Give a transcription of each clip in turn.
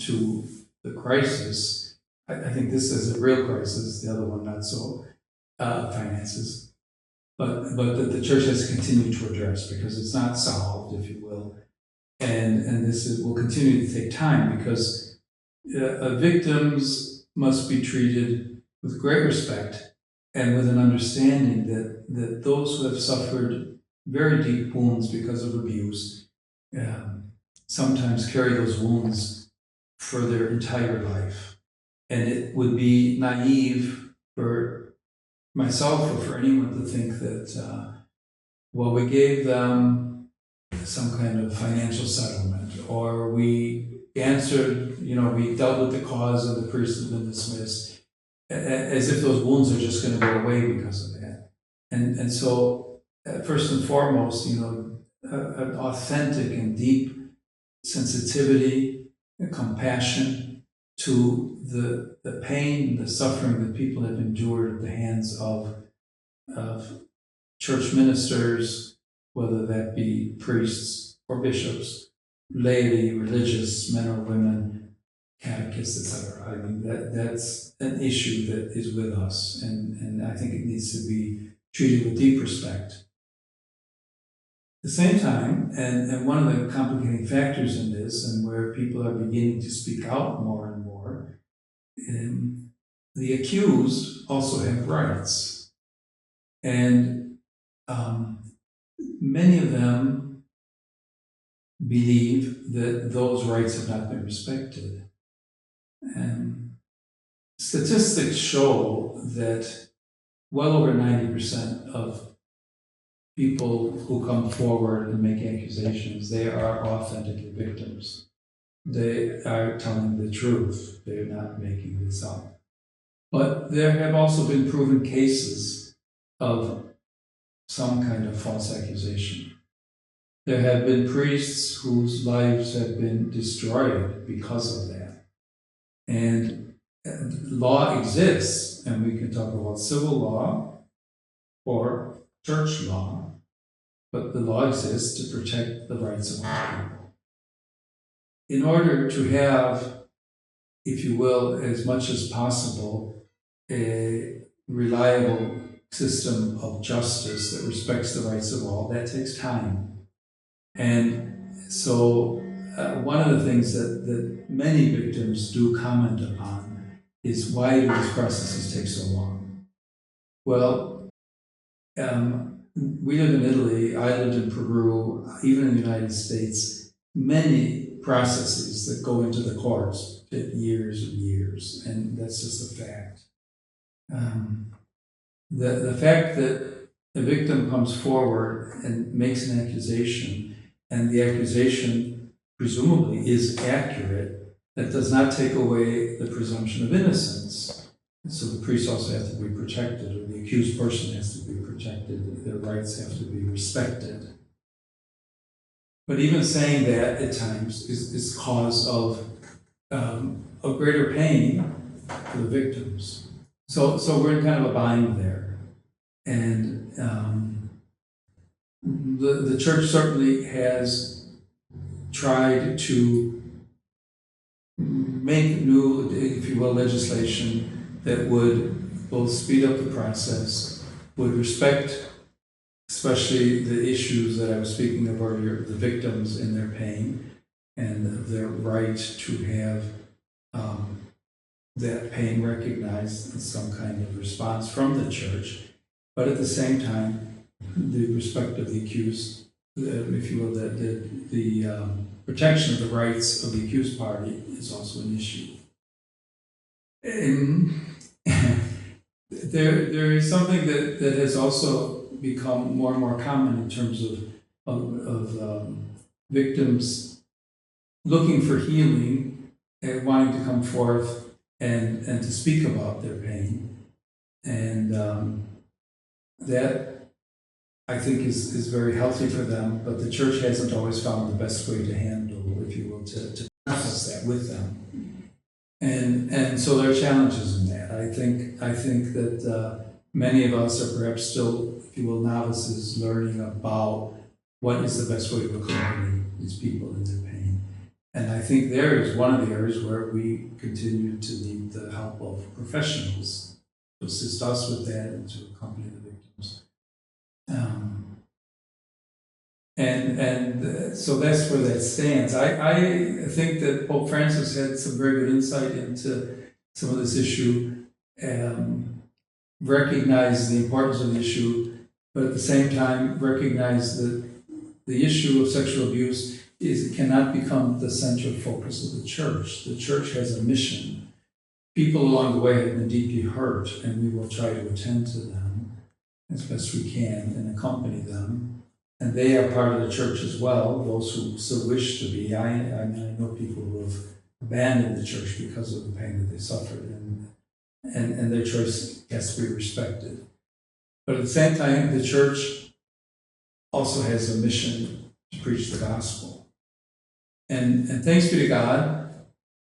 to the crisis, I think this is a real crisis, the other one not so, finances, but that the church has to continue to address because it's not solved, if you will. And will continue to take time because victims must be treated with great respect and with an understanding that those who have suffered very deep wounds because of abuse sometimes carry those wounds for their entire life. And it would be naive for myself or for anyone to think that, well, we gave them some kind of financial settlement, or we answered, we dealt with the cause of the priest who's been dismissed, as if those wounds are just going to go away because of that. And so, first and foremost, an authentic and deep sensitivity and compassion to the pain, the suffering that people have endured at the hands of church ministers, whether that be priests or bishops, laity, religious, men or women, catechists, etc. I mean, that's an issue that is with us, and I think it needs to be treated with deep respect. At the same time, and one of the complicating factors in this, and where people are beginning to speak out more and more, the accused also have rights. And many of them believe that those rights have not been respected. And statistics show that well over 90% of people who come forward and make accusations, they are authentically victims. They are telling the truth. They're not making this up. But there have also been proven cases of some kind of false accusation. There have been priests whose lives have been destroyed because of that. And law exists, and we can talk about civil law or church law, but the law exists to protect the rights of all people. In order to have, if you will, as much as possible, a reliable system of justice that respects the rights of all, that takes time. And so one of the things that many victims do comment upon is, why do these processes take so long? Well, we live in Italy, I lived in Peru, even in the United States, many processes that go into the courts take years and years, and that's just a fact. The fact that a victim comes forward and makes an accusation, and the accusation presumably is accurate, that does not take away the presumption of innocence. So the priest also has to be protected, or the accused person has to be protected, their rights have to be respected. But even saying that at times is cause of greater pain for the victims. So we're in kind of a bind there. And the church certainly has tried to make new, if you will, legislation that would both speed up the process, would respect especially the issues that I was speaking of earlier, the victims in their pain and their right to have that pain recognized in some kind of response from the church, but at the same time, the respect of the accused, if you will, the protection of the rights of the accused party is also an issue. And there is something that has also become more and more common in terms of victims looking for healing and wanting to come forth and to speak about their pain. And that, I think, is very healthy for them, but the church hasn't always found the best way to handle, if you will, to process that with them. And so there are challenges in that. I think that many of us are perhaps still, if you will, novices learning about what is the best way to accompany these people in their pain. And I think there is one of the areas where we continue to need the help of professionals to assist us with that and to accompany the victims. So that's where that stands. I think that Pope Francis had some very good insight into some of this issue, recognized the importance of the issue, but at the same time recognized that the issue of sexual abuse cannot become the central focus of the church. The church has a mission. People along the way have been deeply hurt, and we will try to attend to them as best we can and accompany them. And they are part of the church as well, those who still wish to be. I know people who have abandoned the church because of the pain that they suffered, and their choice has to be respected. But at the same time, the church also has a mission to preach the gospel. And thanks be to God,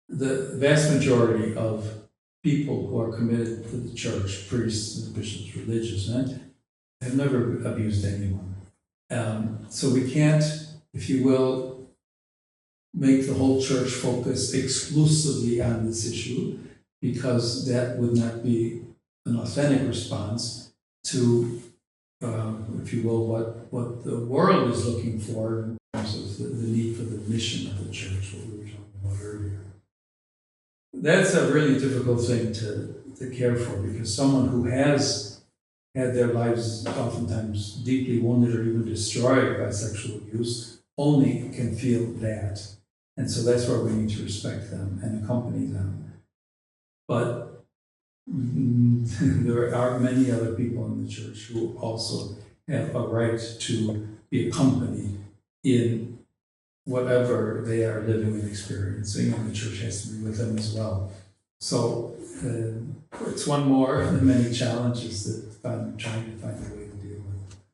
the vast majority of people who are committed to the church, priests and bishops, religious men, have never abused anyone. So we can't, if you will, make the whole church focus exclusively on this issue, because that would not be an authentic response to, if you will, what the world is looking for in terms of the need for the mission of the church, what we were talking about earlier. That's a really difficult thing to care for, because someone who has had their lives oftentimes deeply wounded or even destroyed by sexual abuse only can feel that. And so that's where we need to respect them and accompany them. But there are many other people in the church who also have a right to be accompanied in whatever they are living and experiencing, and the church has to be with them as well. So it's one more of the many challenges that I'm trying